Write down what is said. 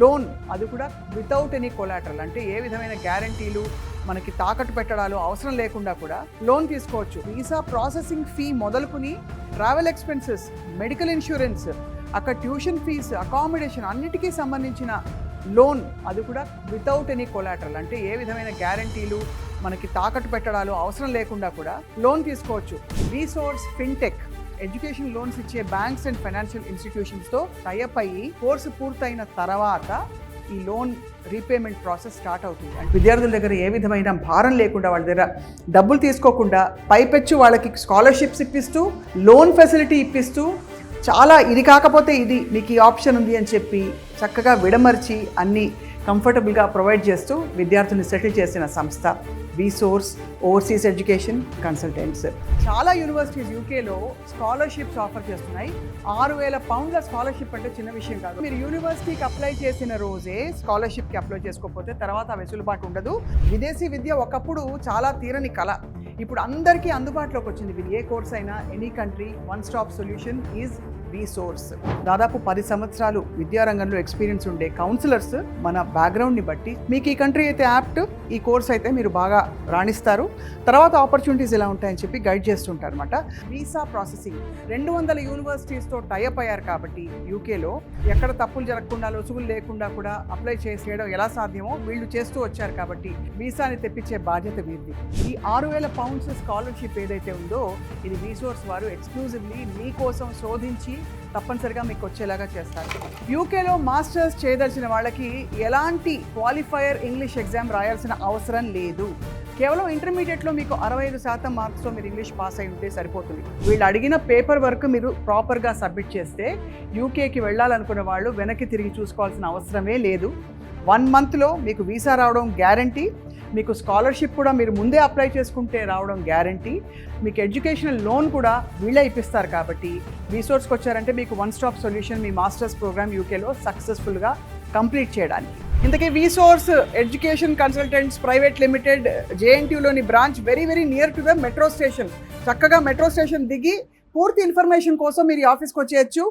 Loan, అది కూడా without any collateral, అంటే ఏ విధమైన గ్యారంటీలు మనకి తాకట్టు పెట్టడాలు అవసరం లేకుండా కూడా లోన్ తీసుకోవచ్చు. వీసా ప్రాసెసింగ్ ఫీ మొదలుకుని ట్రావెల్ ఎక్స్పెన్సెస్, మెడికల్ ఇన్సూరెన్స్, అక్కడ ట్యూషన్ ఫీజు, అకామిడేషన్ అన్నిటికీ సంబంధించిన లోన్, అది కూడా వితౌట్ ఎనీ కొలాటరల్, అంటే ఏ విధమైన గ్యారంటీలు మనకి తాకట్టు పెట్టడాలు అవసరం లేకుండా కూడా లోన్ తీసుకోవచ్చు. రీసోర్స్ ఫిన్టెక్ ఎడ్యుకేషన్ లోన్స్ ఇచ్చే బ్యాంక్స్ అండ్ ఫైనాన్షియల్ ఇన్స్టిట్యూషన్స్తో టైఅప్ అయ్యి కోర్సు పూర్తయిన తర్వాత ఈ లోన్ రీపేమెంట్ ప్రాసెస్ స్టార్ట్ అవుతుంది. అంటే విద్యార్థుల దగ్గర ఏ విధమైన భారం లేకుండా, వాళ్ళ దగ్గర డబ్బులు తీసుకోకుండా పైపెచ్చు వాళ్ళకి స్కాలర్షిప్స్ ఇప్పిస్తూ, లోన్ ఫెసిలిటీ ఇప్పిస్తూ, చాలా ఇది కాకపోతే ఇది మీకు ఈ ఆప్షన్ ఉంది అని చెప్పి చక్కగా విడమర్చి అన్నీ కంఫర్టబుల్గా ప్రొవైడ్ చేస్తూ విద్యార్థుల్ని సెటిల్ చేసిన సంస్థ వీసోర్స్ ఓవర్సీస్ ఎడ్యుకేషన్ కన్సల్టెంట్స్. చాలా యూనివర్సిటీస్ యూకేలో స్కాలర్షిప్స్ ఆఫర్ చేస్తున్నాయి. 6,000 పౌండ్ల స్కాలర్షిప్ అంటే చిన్న విషయం కాదు. మీరు యూనివర్సిటీకి అప్లై చేసిన రోజే స్కాలర్షిప్కి అప్లై చేసుకోకపోతే తర్వాత వెసులుబాటు ఉండదు. విదేశీ విద్య ఒకప్పుడు చాలా తీరని కళ, ఇప్పుడు అందరికీ అందుబాటులోకి వచ్చింది. ఇది ఏ కోర్స్ అయినా, any country, one stop solution is VSource. దాదాపు 10 సంవత్సరాలు విద్యారంగంలో ఎక్స్పీరియన్స్ ఉండే కౌన్సిలర్స్ మన బ్యాక్గ్రౌండ్ని బట్టి మీకు ఈ కంట్రీ అయితే యాప్ట్, ఈ కోర్స్ అయితే మీరు బాగా రాణిస్తారు, తర్వాత ఆపర్చునిటీస్ ఎలా ఉంటాయని చెప్పి గైడ్ చేస్తుంటారు అనమాట. వీసా ప్రాసెసింగ్ 200 యూనివర్సిటీస్తో టైఅప్ అయ్యారు కాబట్టి యూకేలో ఎక్కడ తప్పులు జరగకుండా, లొసుగులు లేకుండా కూడా అప్లై చేయడం ఎలా సాధ్యమో వీళ్ళు చేస్తూ వచ్చారు కాబట్టి వీసాని తెప్పించే బాధ్యత వీరిది. ఈ 6,000 పౌండ్స్ స్కాలర్షిప్ ఏదైతే ఉందో ఇది వీసోర్స్ వారు ఎక్స్క్లూజివ్లీ మీకోసం శోధించి తప్పనిసరిగా మీకు వచ్చేలాగా చేస్తారు. యూకేలో మాస్టర్స్ చేయదలిచిన వాళ్ళకి ఎలాంటి క్వాలిఫైయర్ ఇంగ్లీష్ ఎగ్జామ్ రాయాల్సిన అవసరం లేదు. కేవలం ఇంటర్మీడియట్లో మీకు 65% మార్క్స్తో మీరు ఇంగ్లీష్ పాస్ అయి ఉంటే సరిపోతుంది. వీళ్ళు అడిగిన పేపర్ వర్క్ మీరు ప్రాపర్గా సబ్మిట్ చేస్తే యూకేకి వెళ్ళాలనుకున్న వాళ్ళు వెనక్కి తిరిగి చూసుకోవాల్సిన అవసరమే లేదు. 1 మంత్లో మీకు వీసా రావడం గ్యారంటీ, మీకు స్కాలర్షిప్ కూడా మీరు ముందే అప్లై చేసుకుంటే రావడం గ్యారంటీ, మీకు ఎడ్యుకేషనల్ లోన్ కూడా వీళ్ళే ఇప్పిస్తారు. కాబట్టి వీసోర్స్కి వచ్చారంటే మీకు వన్ స్టాప్ సొల్యూషన్ మీ మాస్టర్స్ ప్రోగ్రామ్ యూకేలో సక్సెస్ఫుల్గా కంప్లీట్ చేయడానికి. ఇంతకీ VSource education consultants private limited జేఎన్టీయూలోని branch very near to the metro station. చక్కగా మెట్రో స్టేషన్ దిగి పూర్తి ఇన్ఫర్మేషన్ కోసం మీరు ఈ ఆఫీస్కి వచ్చేయచ్చు.